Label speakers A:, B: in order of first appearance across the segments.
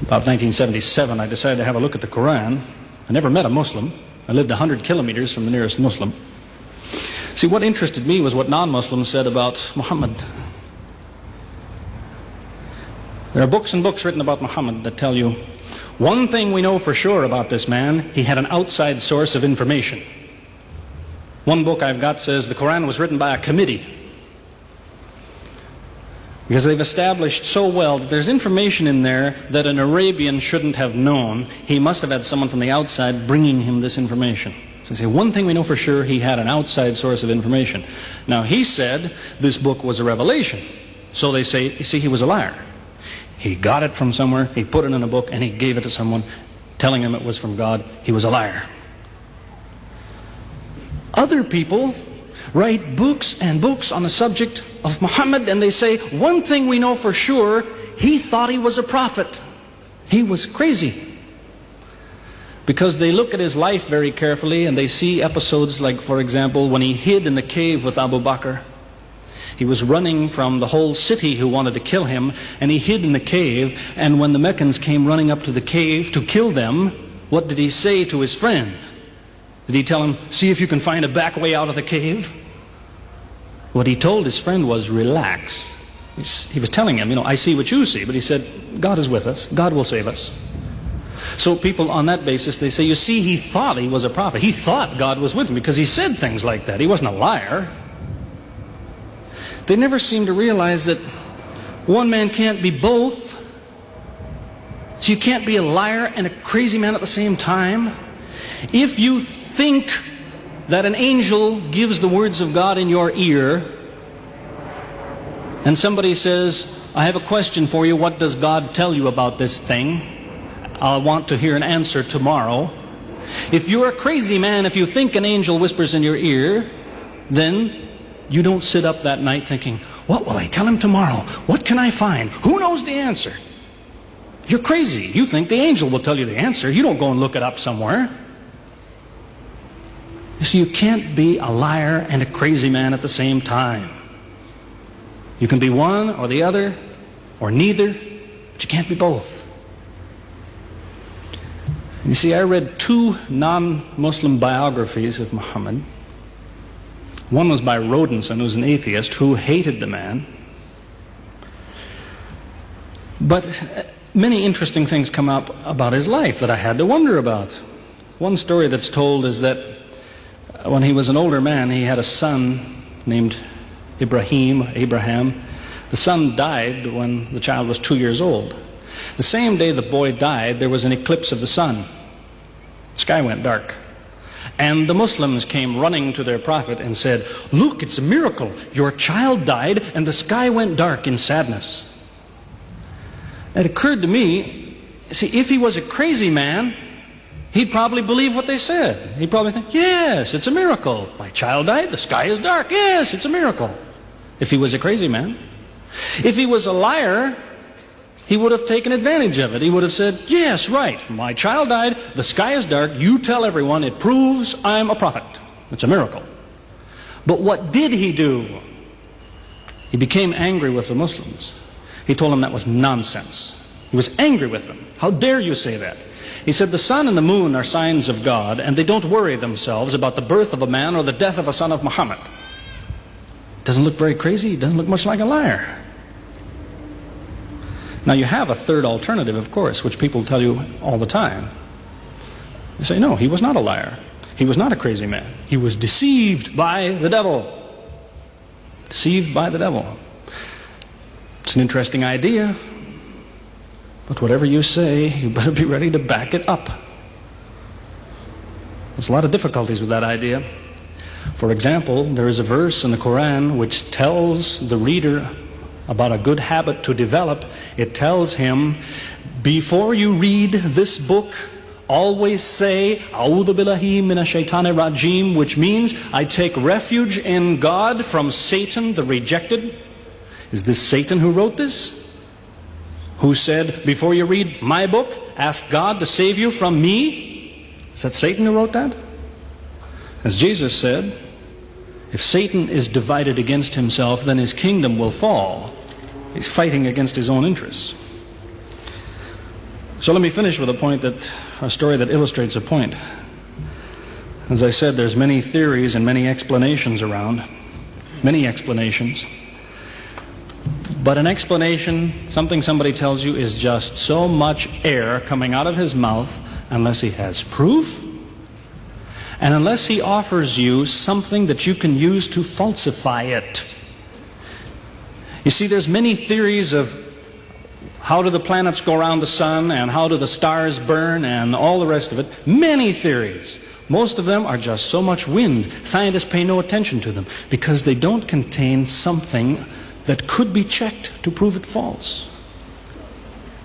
A: About 1977, I decided to have a look at the Quran. I never met a Muslim. I lived 100 kilometers from the nearest Muslim. See, what interested me was what non-Muslims said about Muhammad. There are books and books written about Muhammad that tell you, one thing we know for sure about this man, he had an outside source of information. One book I've got says the Quran was written by a committee, because they've established so well that there's information in there that an Arabian shouldn't have known. He must have had someone from the outside bringing him this information. So they say, one thing we know for sure, he had an outside source of information. Now, he said this book was a revelation. So they say, you see, he was a liar. He got it from somewhere, he put it in a book, and he gave it to someone, telling him it was from God. He was a liar. Other people write books and books on the subject of Muhammad, and they say, one thing we know for sure, he thought he was a prophet. He was crazy. Because they look at his life very carefully, and they see episodes like, for example, when he hid in the cave with Abu Bakr. He was running from the whole city who wanted to kill him, and he hid in the cave, and when the Meccans came running up to the cave to kill them, what did he say to his friend? Did he tell him, see if you can find a back way out of the cave? What he told his friend was, relax. He was telling him, I see what you see, but he said, God is with us. God will save us. So people on that basis, they say, you see, he thought he was a prophet. He thought God was with him because he said things like that. He wasn't a liar. They never seem to realize that one man can't be both. So you can't be a liar and a crazy man at the same time. If you think that an angel gives the words of God in your ear, and somebody says, I have a question for you, what does God tell you about this thing? I want to hear an answer tomorrow. If you're a crazy man, if you think an angel whispers in your ear, then you don't sit up that night thinking, what will I tell him tomorrow? What can I find? Who knows the answer? You're crazy. You think the angel will tell you the answer. You don't go and look it up somewhere. You see, you can't be a liar and a crazy man at the same time. You can be one or the other, or neither, but you can't be both. You see, I read 2 non-Muslim biographies of Muhammad. One was by Rodenson, who was an atheist, who hated the man. But many interesting things come up about his life that I had to wonder about. One story that's told is that when he was an older man, he had a son named Abraham. The son died when the child was 2 years old. The same day the boy died, there was an eclipse of the sun. The sky went dark. And the Muslims came running to their prophet and said, look, it's a miracle. Your child died and the sky went dark in sadness. It occurred to me, see, if he was a crazy man, he'd probably believe what they said. He'd probably think, yes, it's a miracle. My child died, the sky is dark. Yes, it's a miracle. If he was a crazy man. If he was a liar, he would have taken advantage of it. He would have said, yes, right, my child died, the sky is dark, you tell everyone, it proves I'm a prophet. It's a miracle. But what did he do? He became angry with the Muslims. He told them that was nonsense. He was angry with them. How dare you say that? He said the sun and the moon are signs of God, and they don't worry themselves about the birth of a man or the death of a son of Muhammad. Doesn't look very crazy. Doesn't look much like a liar. Now you have a third alternative, of course, which people tell you all the time. They say, no, he was not a liar. He was not a crazy man. He was deceived by the devil. Deceived by the devil. It's an interesting idea. But whatever you say, you better be ready to back it up. There's a lot of difficulties with that idea. For example, there is a verse in the Quran which tells the reader about a good habit to develop. It tells him, before you read this book, always say, A'udhu billahi minash shaitani rajim, which means, I take refuge in God from Satan the rejected. Is this Satan who wrote this? Who said, before you read my book, ask God to save you from me? Is that Satan who wrote that? As Jesus said, if Satan is divided against himself, then his kingdom will fall. He's fighting against his own interests. So let me finish with a story that illustrates a point. As I said, there's many theories and many explanations around. Many explanations. But an explanation, something somebody tells you, is just so much air coming out of his mouth unless he has proof and unless he offers you something that you can use to falsify it. You see, there's many theories of how do the planets go around the sun and how do the stars burn and all the rest of it. Many theories. Most of them are just so much wind. Scientists pay no attention to them because they don't contain something that could be checked to prove it false.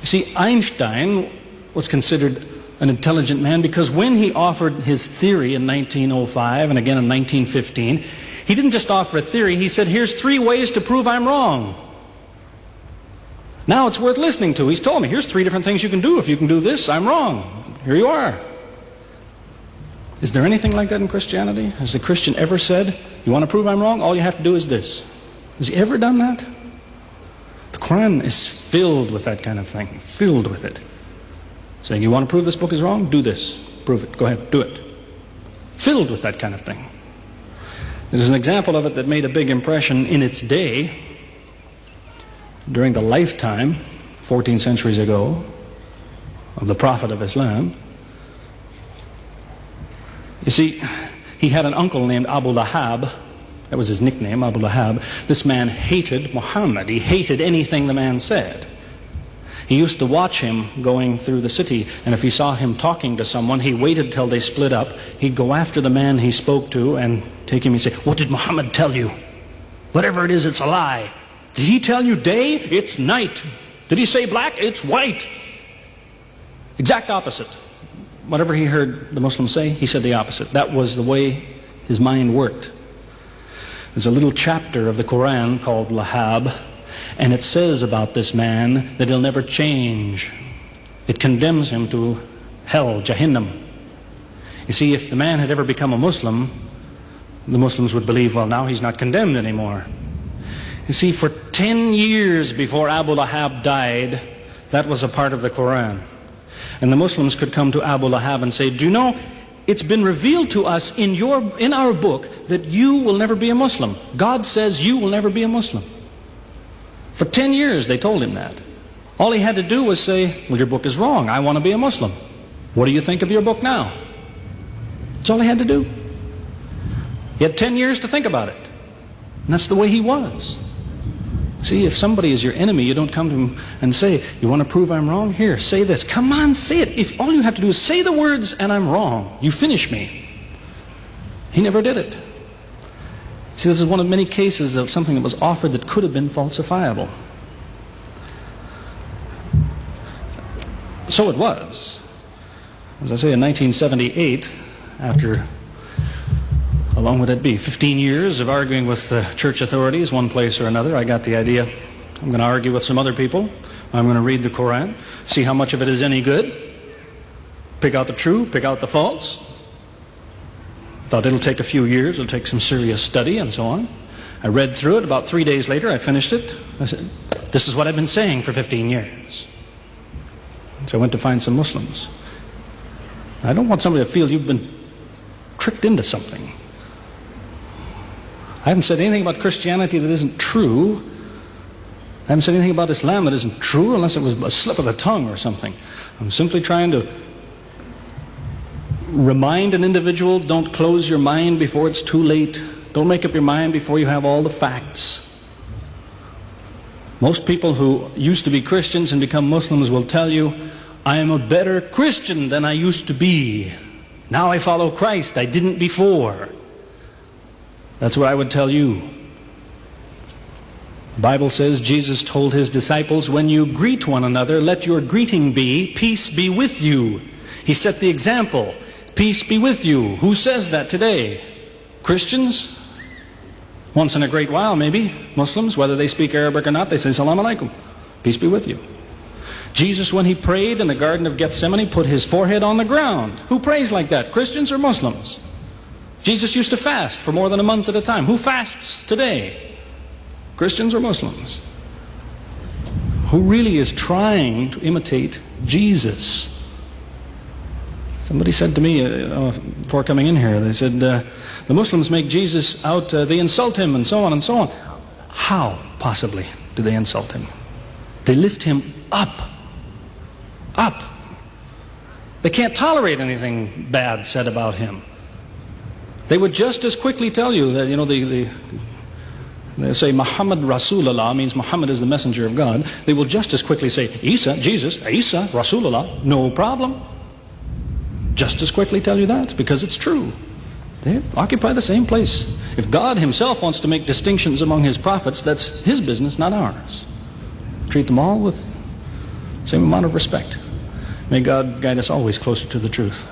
A: You see, Einstein was considered an intelligent man because when he offered his theory in 1905 and again in 1915, he didn't just offer a theory, he said, here's 3 ways to prove I'm wrong. Now it's worth listening to. He's told me, here's 3 different things you can do. If you can do this, I'm wrong. Here you are. Is there anything like that in Christianity? Has the Christian ever said, you want to prove I'm wrong? All you have to do is this. Has he ever done that? The Quran is filled with that kind of thing. Filled with it. Saying, you want to prove this book is wrong? Do this. Prove it. Go ahead. Do it. Filled with that kind of thing. There's an example of it that made a big impression in its day, during the lifetime, 14 centuries ago, of the Prophet of Islam. You see, he had an uncle named Abu Lahab. That was his nickname, Abu Lahab. This man hated Muhammad. He hated anything the man said. He used to watch him going through the city, and if he saw him talking to someone, he waited till they split up. He'd go after the man he spoke to and take him and say, what did Muhammad tell you? Whatever it is, it's a lie. Did he tell you day? It's night. Did he say black? It's white. Exact opposite. Whatever he heard the Muslims say, he said the opposite. That was the way his mind worked. There's a little chapter of the Quran called Lahab, and it says about this man that he'll never change. It condemns him to hell, Jahannam. You see, if the man had ever become a Muslim, the Muslims would believe, well, now he's not condemned anymore. You see, for 10 years before Abu Lahab died, that was a part of the Quran. And the Muslims could come to Abu Lahab and say, do you know, it's been revealed to us in our book that you will never be a Muslim. God says you will never be a Muslim. For 10 years they told him that. All he had to do was say, well, your book is wrong. I want to be a Muslim. What do you think of your book now? That's all he had to do. He had 10 years to think about it. And that's the way he was. See, if somebody is your enemy, you don't come to him and say, you want to prove I'm wrong? Here, say this. Come on, say it. If all you have to do is say the words and I'm wrong, you finish me. He never did it. See, this is one of many cases of something that was offered that could have been falsifiable. So it was. As I say, in 1978, after, how long would that be? 15 years of arguing with church authorities, one place or another, I got the idea. I'm going to argue with some other people. I'm going to read the Quran, see how much of it is any good, pick out the true, pick out the false. Thought it'll take a few years, it'll take some serious study and so on. I read through it. About 3 days later, I finished it. I said, this is what I've been saying for 15 years. So I went to find some Muslims. I don't want somebody to feel you've been tricked into something. I haven't said anything about Christianity that isn't true. I haven't said anything about Islam that isn't true unless it was a slip of the tongue or something. I'm simply trying to remind an individual, don't close your mind before it's too late. Don't make up your mind before you have all the facts. Most people who used to be Christians and become Muslims will tell you, I am a better Christian than I used to be. Now I follow Christ. I didn't before. That's what I would tell you. The Bible says Jesus told his disciples, when you greet one another, let your greeting be, peace be with you. He set the example. Peace be with you. Who says that today? Christians? Once in a great while, maybe. Muslims, whether they speak Arabic or not, they say, Salaam alaikum. Peace be with you. Jesus, when he prayed in the Garden of Gethsemane, put his forehead on the ground. Who prays like that? Christians or Muslims? Jesus used to fast for more than a month at a time. Who fasts today? Christians or Muslims? who really is trying to imitate Jesus. Somebody said to me before coming in here, they said, the Muslims make Jesus out, they insult him and so on and so on. How, possibly, do they insult him? They lift him up. Up. They can't tolerate anything bad said about him. They would just as quickly tell you that, they say Muhammad Rasulullah means Muhammad is the messenger of God. They will just as quickly say Isa, Jesus, Isa, Rasulullah, no problem. Just as quickly tell you that, because it's true. They occupy the same place. If God himself wants to make distinctions among his prophets, that's his business, not ours. Treat them all with the same amount of respect. May God guide us always closer to the truth.